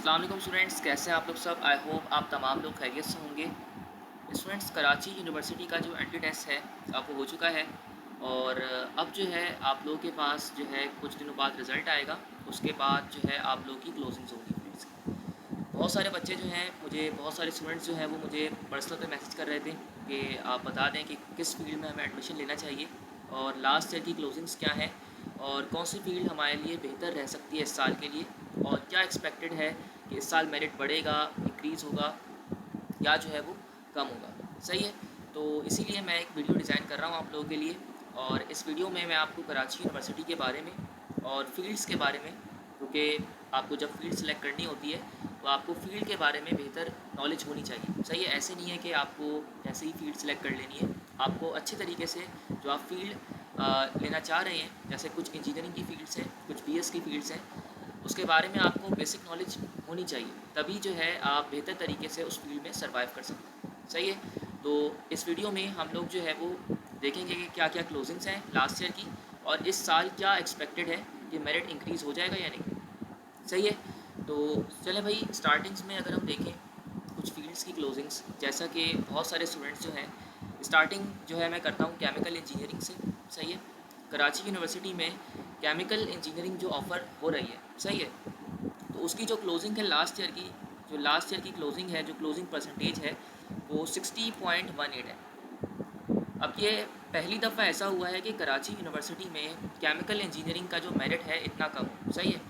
अस्सलाम वालेकुम स्टूडेंट्स, कैसे हैं आप लोग सब। आई होप आप तमाम लोग खैरियत से होंगे। स्टूडेंट्स, कराची यूनिवर्सिटी का जो एंट्री टेस्ट है वो हो चुका है और अब जो है आप लोगों के पास जो है कुछ दिनों बाद रिज़ल्ट आएगा। उसके बाद जो है आप लोगों की क्लोजिंग्स होगी फील्ड्स की। बहुत सारे बच्चे जो हैं बहुत सारे स्टूडेंट्स जो हैं वो मुझे पर्सनल पे मैसेज कर रहे थे कि आप बता दें कि किस फील्ड में हमें एडमिशन लेना चाहिए और लास्ट ईयर की क्लोजिंग्स क्या है और कौन सी फील्ड हमारे लिए बेहतर रह सकती है इस साल के लिए, और क्या एक्सपेक्टेड है कि इस साल मेरिट बढ़ेगा, इंक्रीज़ होगा या जो है वो कम होगा। सही है। तो इसीलिए मैं एक वीडियो डिज़ाइन कर रहा हूँ आप लोगों के लिए, और इस वीडियो में मैं आपको कराची यूनिवर्सिटी के बारे में और फील्ड्स के बारे में, क्योंकि आपको जब फील्ड सेलेक्ट करनी होती है तो आपको फील्ड के बारे में बेहतर नॉलेज होनी चाहिए। सही है। ऐसे नहीं है कि आपको जैसे ही फील्ड सेलेक्ट कर लेनी है, आपको अच्छे तरीके से जो आप फील्ड लेना चाह रहे हैं, जैसे कुछ इंजीनियरिंग की फील्ड्स हैं, कुछ बीएस की फील्ड्स हैं, उसके बारे में आपको बेसिक नॉलेज होनी चाहिए। तभी जो है आप बेहतर तरीके से उस फील्ड में सर्वाइव कर सकते हैं। सही है। तो इस वीडियो में हम लोग जो है वो देखेंगे कि क्या क्या क्लोजिंग्स हैं लास्ट ईयर की और इस साल क्या एक्सपेक्टेड है कि मेरिट इंक्रीज़ हो जाएगा या नहीं। सही है। तो चलें भाई, स्टार्टिंग्स में अगर हम देखें कुछ फील्ड्स की क्लोजिंग्स, जैसा कि बहुत सारे स्टूडेंट्स जो हैं, स्टार्टिंग जो है मैं करता हूँ केमिकल इंजीनियरिंग से। सही है। कराची यूनिवर्सिटी में केमिकल इंजीनियरिंग जो ऑफ़र हो रही है, सही है, तो उसकी जो क्लोजिंग है लास्ट ईयर की, जो लास्ट ईयर की क्लोजिंग है, जो क्लोजिंग परसेंटेज है वो 60.18 है। अब ये पहली दफ़ा ऐसा हुआ है कि कराची यूनिवर्सिटी में केमिकल इंजीनियरिंग का जो मेरिट है इतना कम हो। सही है।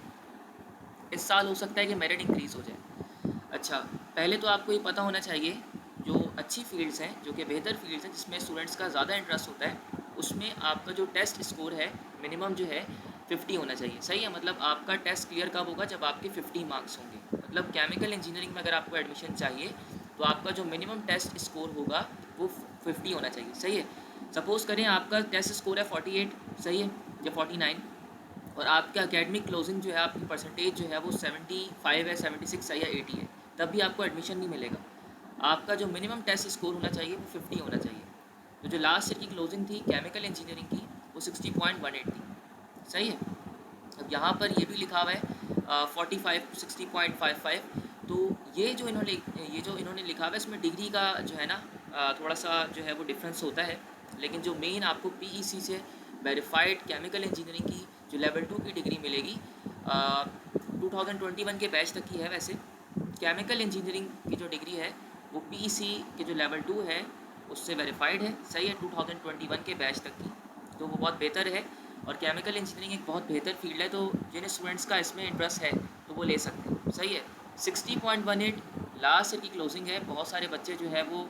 इस साल हो सकता है कि मेरिट इंक्रीज़ हो जाए। अच्छा, पहले तो आपको ये पता होना चाहिए जो अच्छी फील्ड्स हैं, जो कि बेहतर फील्ड्स हैं, जिसमें स्टूडेंट्स का ज़्यादा इंटरेस्ट होता है, उसमें आपका जो टेस्ट स्कोर है मिनिमम जो है 50 होना चाहिए। सही है। मतलब आपका टेस्ट क्लियर कब होगा, जब आपके 50 मार्क्स होंगे। मतलब केमिकल इंजीनियरिंग में अगर आपको एडमिशन चाहिए तो आपका जो मिनिमम टेस्ट स्कोर होगा वो 50 होना चाहिए। सही है। सपोज़ करें आपका टेस्ट स्कोर है 48, सही है, या 49, और आपका एकेडमिक क्लोजिंग जो है, आपकी परसेंटेज जो है वो 75 है, 76 है या 80 है, तब भी आपको एडमिशन नहीं मिलेगा। आपका जो मिनिमम टेस्ट स्कोर होना चाहिए वो 50 होना चाहिए। तो जो लास्ट ईयर की क्लोजिंग थी केमिकल इंजीनियरिंग की वो 60.18 थी। सही है। अब यहाँ पर ये भी लिखा हुआ है 45 टू 60.55। तो ये जो इन्होंने लिखा हुआ है, इसमें डिग्री का जो है ना थोड़ा सा जो है वो डिफरेंस होता है, लेकिन जो मेन आपको पीईसी से वेरीफाइड केमिकल इंजीनियरिंग की जो लेवल 2 की डिग्री मिलेगी 2021 के बैच तक की है। वैसे केमिकल इंजीनियरिंग की जो डिग्री है वो पीईसी के जो लेवल 2 है उससे वेरीफाइड है। सही है। 2021 के बैच तक की, तो वो बहुत बेहतर है। और केमिकल इंजीनियरिंग एक बहुत बेहतर फील्ड है, तो जिन स्टूडेंट्स का इसमें इंटरेस्ट है तो वो ले सकते हैं। सही है। 60.18 लास्ट ईयर की क्लोजिंग है। बहुत सारे बच्चे जो है वो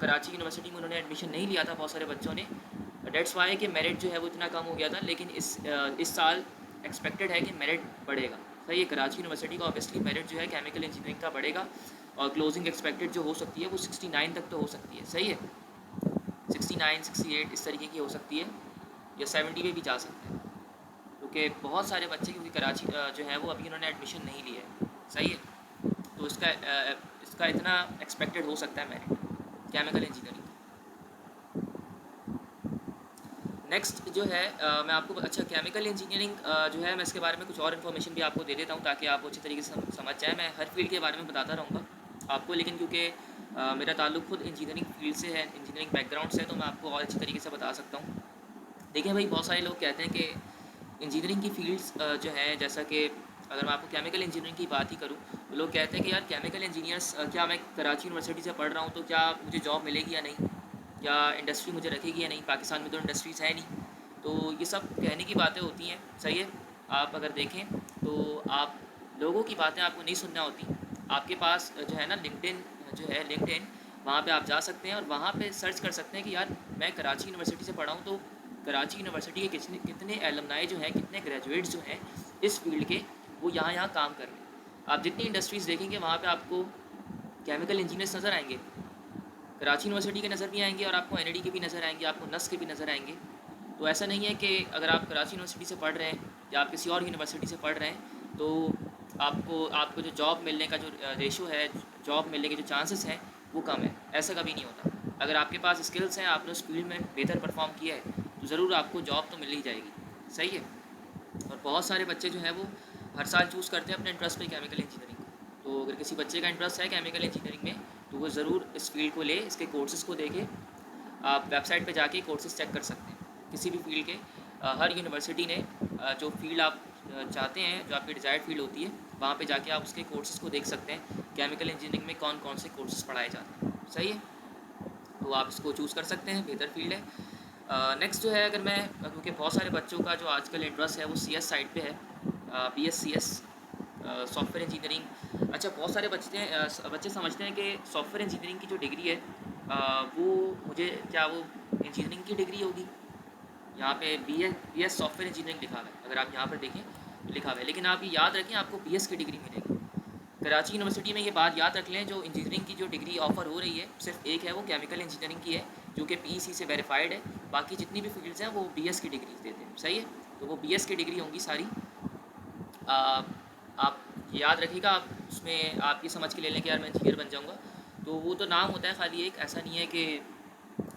कराची यूनिवर्सिटी में उन्होंने एडमिशन नहीं लिया था, बहुत सारे बच्चों ने। डेट्स वाई कि मेरिट जो है वो इतना कम हो गया था, लेकिन इस साल एक्सपेक्टेड है कि मेरिट बढ़ेगा। सही है। कराची यूनिवर्सिटी का ऑब्वियसली मेरिट जो है केमिकल इंजीनियरिंग का बढ़ेगा और क्लोजिंग एक्सपेक्टेड जो हो सकती है वो 69 तक तो हो सकती है। सही है। 69, 68 इस तरीके की हो सकती है, या 70 पे भी जा सकते हैं, क्योंकि बहुत सारे बच्चे, क्योंकि कराची जो है वो अभी उन्होंने एडमिशन नहीं लिया है। सही है। तो इसका इतना एक्सपेक्टेड हो सकता है मेरिट केमिकल इंजीनियरिंग। नेक्स्ट जो है मैं आपको केमिकल इंजीनियरिंग जो है, मैं इसके बारे में कुछ और इन्फॉर्मेशन भी आपको दे देता हूँ ताकि आप अच्छी तरीके से समझ जाए। मैं हर फील्ड के बारे में बताता रहूँगा आपको, लेकिन क्योंकि मेरा ताल्लुक खुद इंजीनियरिंग फील्ड से है, इंजीनियरिंग बैकग्राउंड से है, तो मैं आपको और अच्छी तरीके से बता सकता हूँ। देखिए भाई, बहुत सारे लोग कहते हैं कि इंजीनियरिंग की फील्ड्स जो है, जैसा कि अगर मैं आपको केमिकल इंजीनियरिंग की बात ही करूँ, तो लोग कहते हैं कि यार केमिकल इंजीनियर्स, क्या मैं कराची यूनिवर्सिटी से पढ़ रहा हूँ तो क्या मुझे जॉब मिलेगी या नहीं, या इंडस्ट्री मुझे रखेगी या नहीं, पाकिस्तान में तो इंडस्ट्रीज़ है नहीं। तो ये सब कहने की बातें होती हैं। सही है। आप अगर देखें तो आप लोगों की बातें आपको नहीं सुनना होती। आपके पास जो है ना लिंक्डइन, जो है लिंक्डइन, वहाँ पे आप जा सकते हैं और वहाँ पे सर्च कर सकते हैं कि यार मैं कराची यूनिवर्सिटी से पढ़ा हूँ, तो कराची यूनिवर्सिटी के कितने कितने एलमनाई जो हैं, कितने ग्रेजुएट्स जो हैं इस फील्ड के, वो यहाँ काम कर रहे हैं। आप जितनी इंडस्ट्रीज़ देखेंगे वहाँ पे आपको केमिकल इंजीनियर्स नज़र आएंगे। कराची यूनिवर्सिटी के नज़र भी आएंगे और आपको एनआईडी के भी नज़र आएंगे, आपको नस के भी नज़र आएंगे। तो ऐसा नहीं है कि अगर आप कराची यूनिवर्सिटी से पढ़ रहे हैं या आप किसी और यूनिवर्सिटी से पढ़ रहे हैं तो आपको आपको जो जॉब मिलने का जो रेशो है, जॉब मिलने के जो चांसेस हैं वो कम है। ऐसा कभी नहीं होता। अगर आपके पास स्किल्स हैं, आपने उस फील्ड में बेहतर परफॉर्म किया है, तो ज़रूर आपको जॉब तो मिल ही जाएगी। सही है। और बहुत सारे बच्चे जो हैं वो हर साल चूज़ करते हैं अपने इंटरेस्ट पे केमिकल इंजीनियरिंग को। तो अगर किसी बच्चे का इंटरेस्ट है केमिकल इंजीनियरिंग में तो वो ज़रूर इस फील्ड को ले, इसके कोर्सेज़ को देखे। आप वेबसाइट पे जाके कोर्सेज़ चेक कर सकते हैं किसी भी फील्ड के। हर यूनिवर्सिटी ने जो फील्ड आप चाहते हैं, जो आपकी डिज़ायर्ड फील्ड होती है, वहाँ पे जाके आप उसके कोर्सेज़ को देख सकते हैं। केमिकल इंजीनियरिंग में कौन कौन से कोर्सेज़ पढ़ाए जाते हैं, सही है। तो आप इसको चूज़ कर सकते हैं, बेहतर फील्ड है। नेक्स्ट जो है, अगर मैं, क्योंकि बहुत सारे बच्चों का जो आजकल इंटरेस्ट है वो CS साइड पे है, BScs सॉफ्टवेयर इंजीनियरिंग। अच्छा, बहुत सारे बच्चे समझते हैं कि सॉफ्टवेयर इंजीनियरिंग की जो डिग्री है वो मुझे, क्या वो इंजीनियरिंग की डिग्री होगी? यहाँ पे BS सॉफ्टवेयर इंजीनियरिंग लिखा हुआ है, अगर आप यहाँ पर देखें तो लिखा हुआ है, लेकिन आप ये याद रखें आपको BS की डिग्री मिलेगी। कराची यूनिवर्सिटी में ये बात याद रख लें, जो इंजीनियरिंग की जो डिग्री ऑफ़र हो रही है सिर्फ एक है, वो केमिकल इंजीनियरिंग की है, जो कि PEC से वेरीफाइड है। बाकी जितनी भी फील्ड्स हैं वो BS की डिग्री देते हैं, सही है। तो वो BS की डिग्री होंगी सारी। आप याद रखिएगा, आप उसमें आप ये समझ के ले लें कि यार मैं इंजीनियर बन जाऊँगा, तो वो तो नाम होता है खाली एक, ऐसा नहीं है कि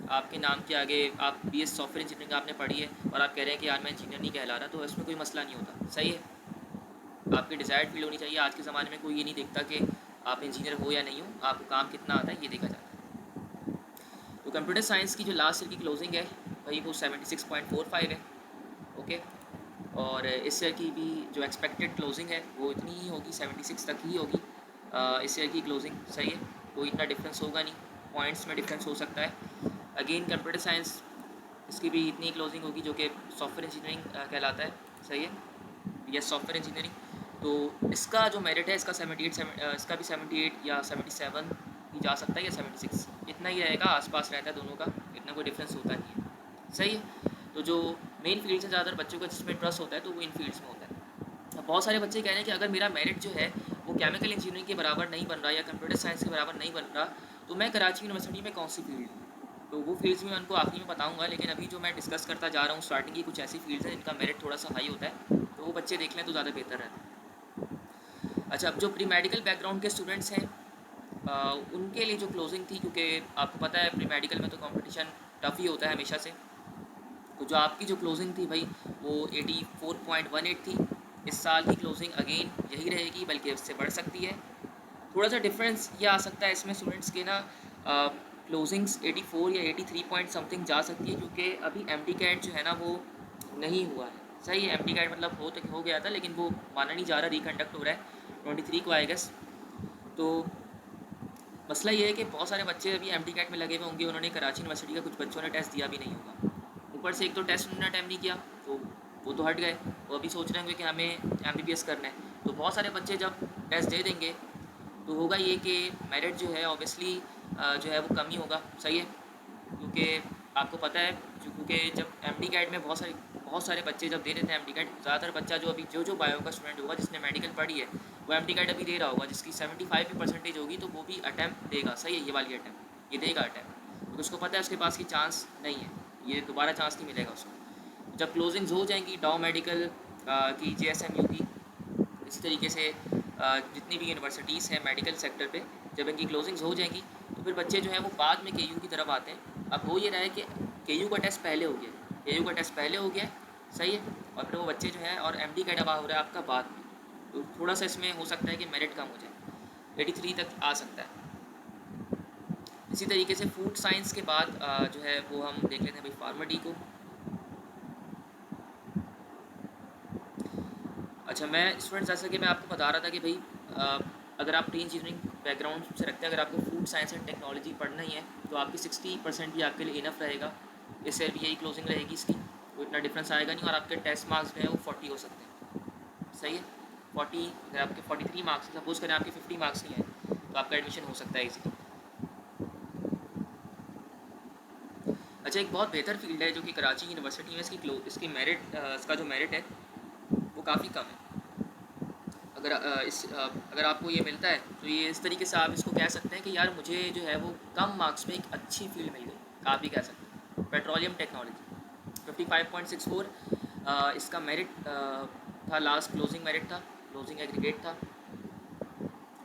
आपके नाम के आगे आप BS सॉफ्टवेयर इंजीनियरिंग आपने पढ़ी है और आप कह रहे हैं कि यार मैं इंजीनियर नहीं कहला रहा, तो इसमें कोई मसला नहीं होता, सही है। आपकी डिज़ायर्ड फील्ड होनी चाहिए। आज के ज़माने में कोई ये नहीं देखता कि आप इंजीनियर हो या नहीं हो, आपको काम कितना आता है ये देखा जाता है। तो कंप्यूटर साइंस की जो लास्ट ईयर की क्लोजिंग है भाई वो 76.45 है, ओके। और इस ईयर की भी जो एक्सपेक्टेड क्लोजिंग है वो इतनी ही होगी, 76 तक ही होगी इस ईयर की क्लोजिंग, सही है। कोई इतना डिफरेंस होगा नहीं, पॉइंट्स में डिफरेंस हो सकता है। अगेन कंप्यूटर साइंस, इसकी भी इतनी क्लोजिंग होगी जो कि सॉफ्टवेयर इंजीनियरिंग कहलाता है, सही है, या सॉफ्टवेयर इंजीनियरिंग। तो इसका जो मेरिट है इसका 78 इसका भी 78 या 77 ही जा सकता है, या 76, इतना ही रहेगा, आसपास रहता है दोनों का, इतना कोई डिफरेंस होता नहीं है, सही है। तो जो मेन फील्ड से ज़्यादातर बच्चों का जिसमें इंटरेस्ट होता है तो वो इन फील्ड्स में होता है। अब बहुत सारे बच्चे कह रहे हैं कि अगर मेरा मेरिट जो है वो केमिकल इंजीनियरिंग के बराबर नहीं बन रहा या कंप्यूटर साइंस के बराबर नहीं बन रहा, तो मैं कराची यूनिवर्सिटी में कौन सी फील्ड लूँ? तो वो फील्ड्स भी मैं उनको आखिरी में बताऊंगा, लेकिन अभी जो मैं डिस्कस करता जा रहा हूँ स्टार्टिंग की, कुछ ऐसी फील्ड्स हैं जिनका मेरिट थोड़ा सा हाई होता है, तो वो बच्चे देख लें तो ज़्यादा बेहतर रहता है। अच्छा, अब जो प्री मेडिकल बैकग्राउंड के स्टूडेंट्स हैं उनके लिए जो क्लोजिंग थी, क्योंकि आपको पता है प्री मेडिकल में तो कंपटीशन टफ़ ही होता है हमेशा से, तो जो आपकी जो क्लोजिंग थी भाई वो 84.18 थी। इस साल की क्लोजिंग अगेन यही रहेगी, बल्कि उससे बढ़ सकती है। थोड़ा सा डिफरेंस ये आ सकता है इसमें स्टूडेंट्स के ना, क्लोजिंग्स 84 या 83 पॉइंट समथिंग जा सकती है, क्योंकि अभी MD कैट जो है ना वो नहीं हुआ है, सही है। MD कैट मतलब हो गया था, लेकिन वो माना नहीं जा रहा, रिकंडक्ट हो रहा है 23 को आई गेस। तो मसला ये है कि बहुत सारे बच्चे अभी MD कैट में लगे हुए होंगे, उन्होंने कराची यूनिवर्सिटी का कुछ बच्चों ने टेस्ट दिया भी नहीं होगा, ऊपर से एक तो टेस्ट उन्होंने अटैम्प्ट नहीं किया, तो वो तो हट गए, वो अभी सोच रहे होंगे कि हमें MBBS करना है। तो बहुत सारे बच्चे जब टेस्ट दे देंगे तो होगा ये कि मेरिट जो है ऑब्वियसली जो है वो कम ही होगा, सही है। क्योंकि आपको पता है, क्योंकि जब MD कैट में बहुत सारे बच्चे जब दे देते हैं MD कैट, ज़्यादातर बच्चा जो अभी जो बायो का स्टूडेंट होगा जिसने मेडिकल पढ़ी है वो MD कैट अभी दे रहा होगा, जिसकी 75 भी परसेंटेज होगी, तो वो भी अटैम्प्ट देगा, सही है, ये वाली अटैम्प्ट ये देगा अटैम्प्ट, क्योंकि उसको पता है उसके पास की चांस नहीं है, ये दोबारा चांस नहीं मिलेगा उसको। जब क्लोजिंग्स हो जाएंगी डाउ मेडिकल की, JSMU की, इसी तरीके से जितनी भी यूनिवर्सिटीज़ हैं मेडिकल सेक्टर पे, जब इनकी क्लोजिंग्स हो जाएंगी तो फिर बच्चे जो हैं वो बाद में KU की तरफ आते हैं। अब हो ये रहा है कि KU का टेस्ट पहले हो गया, KU का टेस्ट पहले हो गया, सही है, और फिर वो बच्चे जो हैं, और MD का दबा हो रहा है आपका बाद में, तो थोड़ा सा इसमें हो सकता है कि मेरिट कम हो जाए, 83 तक आ सकता है। इसी तरीके से फूड साइंस के बाद जो है वो हम देख लेते हैं भाई फार्मा-डी को। अच्छा, मैं स्टूडेंट्स, जैसा कि मैं आपको बता रहा था कि भाई अगर आप प्री इंजीनियरिंग बैकग्राउंड से रखते हैं, अगर आपको फूड साइंस एंड टेक्नोलॉजी पढ़ना ही है तो आपकी 60% भी आपके लिए इनफ रहेगा। इससे भी यही क्लोजिंग रहेगी इसकी, तो इतना डिफरेंस आएगा नहीं, और आपके टेस्ट मार्क्स जो है वो 40 हो सकते हैं, सही है। 40, अगर आपके 43 मार्क्स, सपोज़ करें आपके 50 मार्क्स नहीं है तो आपका एडमिशन हो सकता है इजीली। अच्छा, एक बहुत बेहतर फील्ड है जो कि कराची यूनिवर्सिटी में इसकी मेरिट, इसका जो मेरिट है वो काफ़ी कम है। अगर आपको ये मिलता है तो ये इस तरीके से आप इसको कह सकते हैं कि यार मुझे जो है वो कम मार्क्स में एक अच्छी फील्ड मिल गई, आप ही कह सकते हैं, पेट्रोलियम टेक्नोलॉजी। 55.64 इसका मेरिट था, लास्ट क्लोजिंग मेरिट था, क्लोजिंग एग्रीगेट था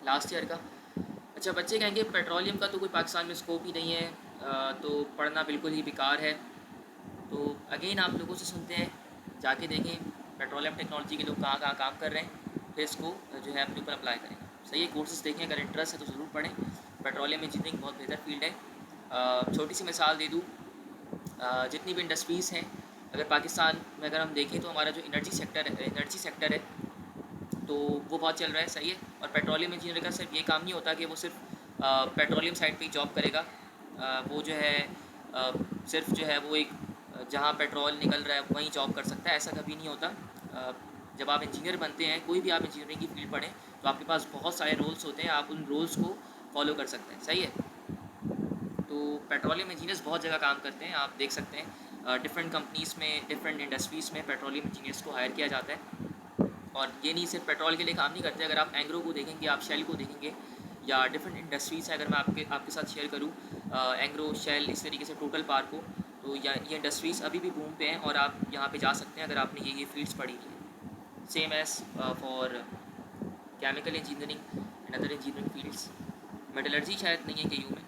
लास्ट ईयर का। अच्छा, बच्चे कहेंगे पेट्रोलियम का तो कोई पाकिस्तान में स्कोप ही नहीं है, तो पढ़ना बिल्कुल ही बेकार है। तो अगेन आप लोगों से सुनते हैं, जाके देखें पेट्रोलियम टेक्नोलॉजी के लोग कहाँ कहाँ काम कर रहे हैं, फिर इसको जो है अपने ऊपर अप्लाई करें। सही है, कोर्सेज देखें, अगर इंटरेस्ट है तो ज़रूर पढ़ें। पेट्रोलियम इंजीनियरिंग बहुत बेहतर फील्ड है। छोटी सी मिसाल दे दूँ, जितनी भी इंडस्ट्रीज़ हैं, अगर पाकिस्तान में अगर हम देखें तो हमारा जो एनर्जी सेक्टर है तो वो बहुत चल रहा है, सही है। और पेट्रोलियम इंजीनियर का सिर्फ ये काम नहीं होता कि वो सिर्फ पेट्रोलियम साइड पे ही जॉब करेगा। वो जो है सिर्फ जो है वो एक जहाँ पेट्रोल निकल रहा है वहीं जॉब कर सकता है, ऐसा कभी नहीं होता। जब आप इंजीनियर बनते हैं, कोई भी आप इंजीनियरिंग की फील्ड पढ़ें, तो आपके पास बहुत सारे रोल्स होते हैं, आप उन रोल्स को फॉलो कर सकते हैं, सही है। तो पेट्रोलियम इंजीनियर्स बहुत जगह काम करते हैं, आप देख सकते हैं डिफरेंट कंपनीज़ में, डिफरेंट इंडस्ट्रीज़ में पेट्रोलियम इंजीनियर्स को हायर किया जाता है। और ये नहीं सिर्फ पेट्रोल के लिए काम नहीं करते, अगर आप एंग्रो को देखेंगे, आप शेल को देखेंगे, या डिफरेंट इंडस्ट्रीज़ है, अगर मैं आपके साथ शेयर करूँ एंग्रो, शेल, इस तरीके से टोटल पार को, तो ये इंडस्ट्रीज़ अभी भी बूम पे हैं और आप यहाँ पे जा सकते हैं अगर आपने ये फील्ड्स पढ़ी हुई है। Same as for chemical engineering and other engineering fields. Metallurgy शायद नहीं है केयू में।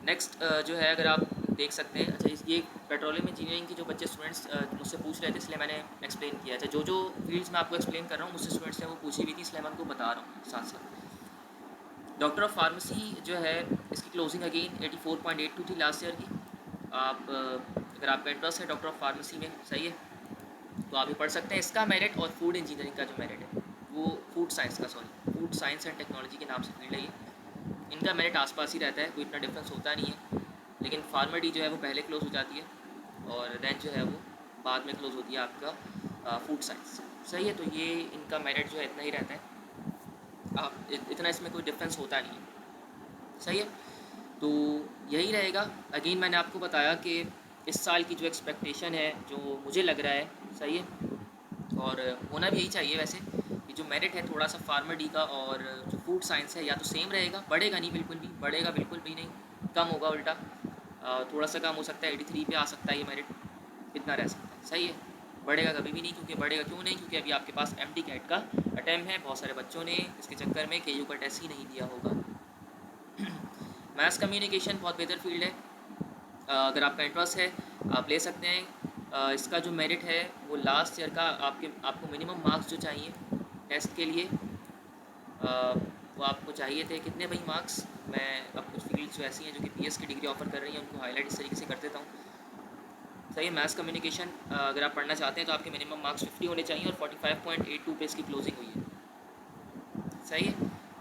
नेक्स्ट जो है, अगर आप देख सकते हैं, अच्छा ये पेट्रोलियम इंजीनियरिंग की जो बच्चे स्टूडेंट्स मुझसे पूछ रहे थे, इसलिए मैंने एक्सप्लेन किया। अच्छा, जो फील्ड्स मैं आपको एक्सप्लेन कर रहा हूँ, मुझसे स्टूडेंट्स ने वो पूछी हुई थी, इसलिए मैं उनको बता रहा हूँ साथ साथ। डॉक्टर ऑफ फार्मेसी जो है, इसकी क्लोजिंग अगेन 84.82 थी लास्ट ईयर की। आप अगर आपका इंटरेस्ट है डॉक्टर ऑफ फार्मेसी में, सही है, तो आप ये पढ़ सकते हैं। इसका मेरिट और फूड इंजीनियरिंग का जो मेरिट है, वो फूड साइंस एंड टेक्नोलॉजी के नाम से फील्ड है ये। इनका मेरिट आसपास ही रहता है, कोई इतना डिफरेंस होता नहीं है। लेकिन फार्मेडी जो है वो पहले क्लोज हो जाती है और देन जो है वो बाद में क्लोज होती है आपका फूड साइंस, सही है। तो ये इनका मेरिट जो है इतना ही रहता है, आप इतना इसमें कोई डिफरेंस होता नहीं है, सही है। तो यही रहेगा। अगेन मैंने आपको बताया कि इस साल की जो एक्सपेक्टेशन है, जो मुझे लग रहा है, सही है, और होना भी यही चाहिए वैसे, कि जो मेरिट है थोड़ा सा फार्मर डी का और जो फूड साइंस है, या तो सेम रहेगा, बढ़ेगा नहीं, बिल्कुल भी बढ़ेगा बिल्कुल भी नहीं, कम होगा उल्टा, थोड़ा सा कम हो सकता है, 83 पे आ सकता है ये मेरिट, इतना रह सकता है, सही है। बढ़ेगा कभी भी नहीं, क्योंकि बढ़ेगा क्यों नहीं, क्योंकि अभी आपके पास MD कैट का अटैम्प्ट है, बहुत सारे बच्चों ने इसके चक्कर में KU का टेस्ट ही नहीं दिया होगा। मैथ्स कम्युनिकेशन बहुत बेहतर फील्ड है, अगर आपका इंटरेस्ट है आप ले सकते हैं। इसका जो मेरिट है वो लास्ट ईयर का आपको मिनिमम मार्क्स जो चाहिए टेस्ट के लिए, वो आपको चाहिए थे कितने भाई मार्क्स। मैं अब कुछ फील्ड्स जो ऐसी हैं जो कि PS की डिग्री ऑफर कर रही हैं, उनको हाईलाइट इस तरीके से कर देता हूँ। सही है, मैथ्स कम्युनिकेशन अगर आप पढ़ना चाहते हैं तो आपके मिनिमम मार्क्स 50 होने चाहिए और 45.82 पे इसकी क्लोजिंग हुई है, सही है।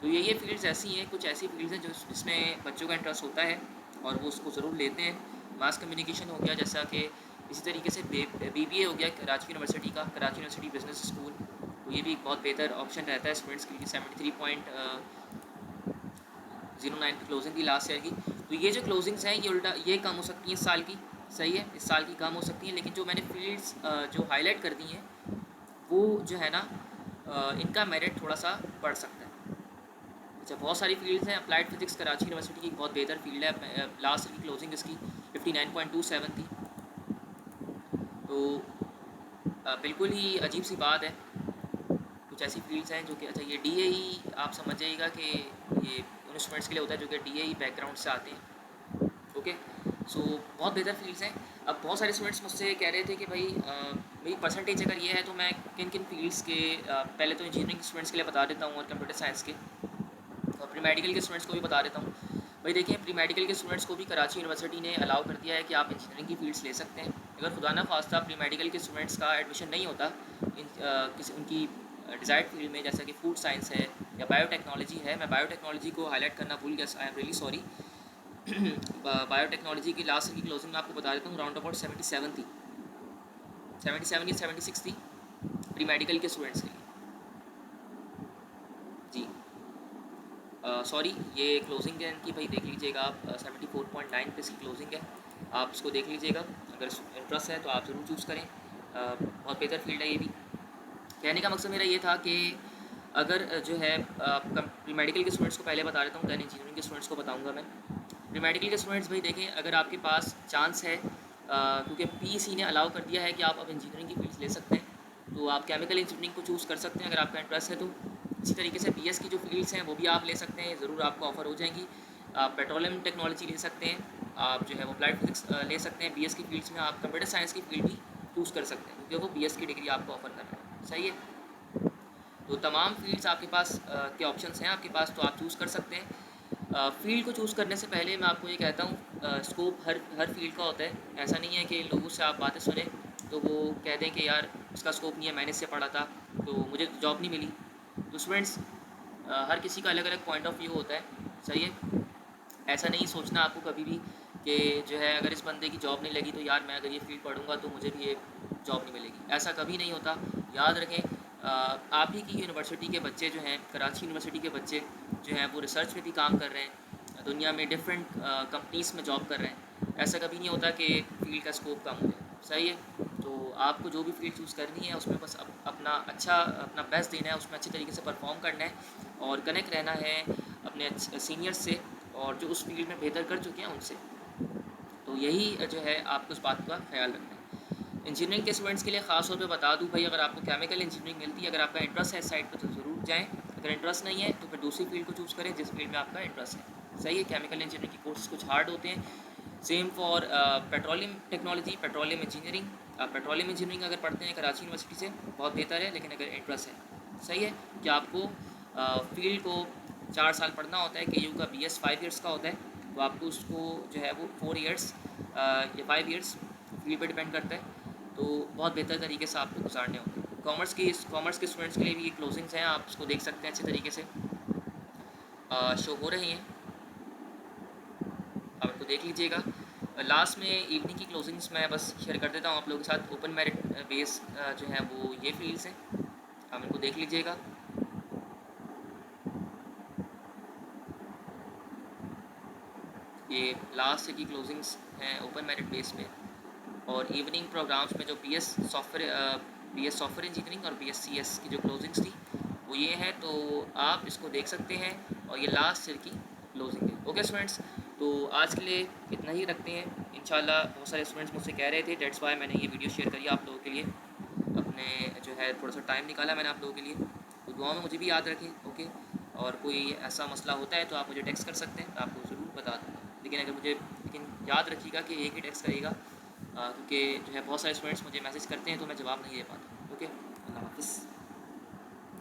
तो ये फील्ड्स ऐसी हैं, कुछ ऐसी फील्ड्स हैं जो जिसमें बच्चों का इंटरेस्ट होता है और वो उसको ज़रूर लेते हैं। मास कम्युनिकेशन हो गया, जैसा कि इसी तरीके से BBA हो गया कराची यूनिवर्सिटी का, कराची यूनिवर्सिटी बिजनेस स्कूल, तो ये भी एक बहुत बेहतर ऑप्शन रहता है स्टूडेंट्स के लिए। 73.09 की क्लोजिंग थी लास्ट ईयर की। तो ये जो क्लोजिंग्स हैं ये कम हो सकती हैं इस साल की, सही है, इस साल की कम हो सकती हैं, लेकिन जो मैंने फील्ड्स जो हाईलाइट कर दी हैं वो जो है ना, इनका मेरिट थोड़ा सा बढ़ सकता है। अच्छा, बहुत सारी फील्ड्स हैं। अप्लाइड फिजिक्स कराची यूनिवर्सिटी की एक बहुत बेहतर फील्ड है, लास्ट ईयर की क्लोजिंग इसकी 59.27 थी। तो बिल्कुल ही अजीब सी बात है, कुछ ऐसी फील्ड्स हैं जो कि, अच्छा ये DAE आप समझ जाइएगा कि ये उन स्टूडेंट्स के लिए होता है जो कि DAE बैकग्राउंड से आते हैं, ओके। सो बहुत बेहतर फील्ड्स हैं। अब बहुत सारे स्टूडेंट्स मुझसे कह रहे थे कि भाई मेरी परसेंटेज अगर ये है तो मैं किन किन फील्ड्स के, पहले तो इंजीनियरिंग स्टूडेंट्स के लिए बता देता हूँ और कंप्यूटर साइंस के, और प्री मेडिकल के स्टूडेंट्स को भी बता देता हूँ। भाई देखिए, प्री मेडिकल के स्टूडेंट्स को भी कराची यूनिवर्सिटी ने अलाउ कर दिया है कि आप इंजीनियरिंग की फील्ड्स ले सकते हैं। अगर खुदा ना खास्ता प्री मेडिकल के स्टूडेंट्स का एडमिशन नहीं होता किसी उनकी डिज़ायर्ड फील्ड में, जैसा कि फूड साइंस है या बायोटेक्नोलॉजी है, मैं बायोटेक्नोलॉजी को हाईलाइट करना भूल गया, I am really sorry. Biotechnology की लास्ट की क्लोजिंग में आपको बता देता हूँ, राउंड अबाउट 77 थी, 77 या 76 थी प्री मेडिकल के स्टूडेंट्स के लिए जी। सॉरी, ये क्लोजिंग है इनकी, भाई देख लीजिएगा आप, 74.9 पे इसकी क्लोजिंग है, आप इसको देख लीजिएगा, अगर इंटरेस्ट है तो आप ज़रूर चूज़ करें। बहुत बेहतर फील्ड है ये भी। कहने का मकसद मेरा ये था कि अगर जो है प्री मेडिकल के स्टूडेंट्स को पहले बता देता हूँ, दैन इंजीनियरिंग के स्टूडेंट्स को बताऊँगा मैं। प्री मेडिकल के स्टूडेंट्स भाई देखें, अगर आपके पास चांस है, क्योंकि PEC ने अलाउ कर दिया है कि आप अब इंजीनियरिंग की फील्ड्स ले सकते हैं, तो आप केमिकल इंजीनियरिंग को चूज़ कर सकते हैं अगर आपका इंटरेस्ट है तो। इसी तरीके से BS की जो फील्ड्स हैं वो भी आप ले सकते हैं, ज़रूर आपको ऑफ़र हो जाएंगी। आप पेट्रोलियम टेक्नोलॉजी ले सकते हैं, आप जो है वो अप्लाइड फिजिक्स ले सकते हैं। BS की फील्ड्स में आप कंप्यूटर साइंस की फील्ड भी चूज़ कर सकते हैं, क्योंकि वो BS की डिग्री आपको ऑफ़र कर रहा है, सही है। तो तमाम फ़ील्ड्स आपके पास के ऑप्शंस हैं आपके पास, तो आप चूज़ कर सकते हैं। फ़ील्ड को चूज़ करने से पहले मैं आपको ये कहता हूँ, स्कोप हर फ़ील्ड का होता है। ऐसा नहीं है कि लोगों से आप बातें सुनें, तो वो कह दें कि यार इसका स्कोप नहीं है, मैंने इससे पढ़ा था, तो मुझे जॉब नहीं मिली। तो स्टूडेंट्स, हर किसी का अलग-अलग पॉइंट ऑफ व्यू होता है, सही है? ऐसा नहीं सोचना आपको कभी भी कि जो है अगर इस बंदे की जॉब नहीं लगी तो यार मैं अगर ये फ़ील्ड पढ़ूँगा तो मुझे भी ये जॉब नहीं मिलेगी। ऐसा कभी नहीं होता। याद रखें, आप ही की यूनिवर्सिटी के बच्चे जो हैं, कराची यूनिवर्सिटी के बच्चे जो हैं वो रिसर्च में भी काम कर रहे हैं, दुनिया में डिफरेंट कंपनीज़ में जॉब कर रहे हैं। ऐसा कभी नहीं होता कि फ़ील्ड का स्कोप कम हो जाए, सही है? तो आपको जो भी फ़ील्ड चूज़ करनी है उसमें बस अपना बेस्ट देना है, उसमें अच्छे तरीके से परफ़ॉर्म करना है और कनेक्ट रहना है अपने सीनियर्स से और जो उस फ़ील्ड में बेहतर कर चुके हैं उनसे। तो यही जो है आपको उस बात का ख़्याल रखना है। इंजीनियरिंग के स्टूडेंट्स के लिए ख़ास तौर पे बता दूँ भाई, अगर आपको केमिकल इंजीनियरिंग मिलती है, अगर आपका इंटरेस्ट है इस साइड पे तो ज़रूर जाएँ। अगर इंटरेस्ट नहीं है तो फिर दूसरी फ़ील्ड को चूज़ करें जिस फ़ील्ड में आपका इंटरेस्ट है। सही है, केमिकल इंजीनियरिंग के कोर्सेज़ कुछ हार्ड होते हैं। Same for petroleum technology, petroleum engineering. आप पेट्रोलियम इंजीनियरिंग अगर पढ़ते हैं कराची यूनिवर्सिटी से बहुत बेहतर है, लेकिन अगर इंटरेस्ट है, सही है कि आपको फ़ील्ड को 4 साल पढ़ना होता है। केयू का बीएस 5 ईयर्स का होता है, तो आपको उसको जो है वो 4 ईयर्स या 5 ईयर्स फील्ड पे डिपेंड करता है, तो बहुत बेहतर तरीके से आपको गुजारने होंगे। कॉमर्स के स्टूडेंट्स के लिए भी ये क्लोजिंग्स हैं, आप इसको देख सकते हैं अच्छे तरीके से शो हो रही हैं, आप इनको देख लीजिएगा। लास्ट में इवनिंग की क्लोजिंग्स मैं बस शेयर कर देता हूँ आप लोगों के साथ। ओपन मेरिट बेस जो है वो ये फील्ड्स हैं, आप इनको देख लीजिएगा। ये लास्ट की क्लोजिंग्स हैं ओपन मेरिट बेस पे। और इवनिंग प्रोग्राम्स में जो बी एस सॉफ्टवेयर इंजीनियरिंग और BSc की जो क्लोजिंग्स थी वो ये है, तो आप इसको देख सकते हैं और ये लास्ट ईयर की क्लोजिंग है। ओके स्टूडेंट्स, तो आज के लिए इतना ही रखते हैं। इंशाल्लाह बहुत सारे स्टूडेंट्स मुझसे कह रहे थे, डेट्स वाई मैंने ये वीडियो शेयर करी आप लोगों के लिए। अपने जो है थोड़ा सा टाइम निकाला मैंने आप लोगों के लिए, तो दुआ में मुझे भी याद रखें। ओके, और कोई ऐसा मसला होता है तो आप मुझे टेक्स्ट कर सकते हैं, मैं आपको ज़रूर बता दूँगा। लेकिन याद रखिएगा कि एक ही टेक्स्ट करिएगा, क्योंकि जो है बहुत सारे स्टूडेंट्स मुझे मैसेज करते हैं तो मैं जवाब नहीं दे पाता। ओके, अल्लाह हाफ़िज़।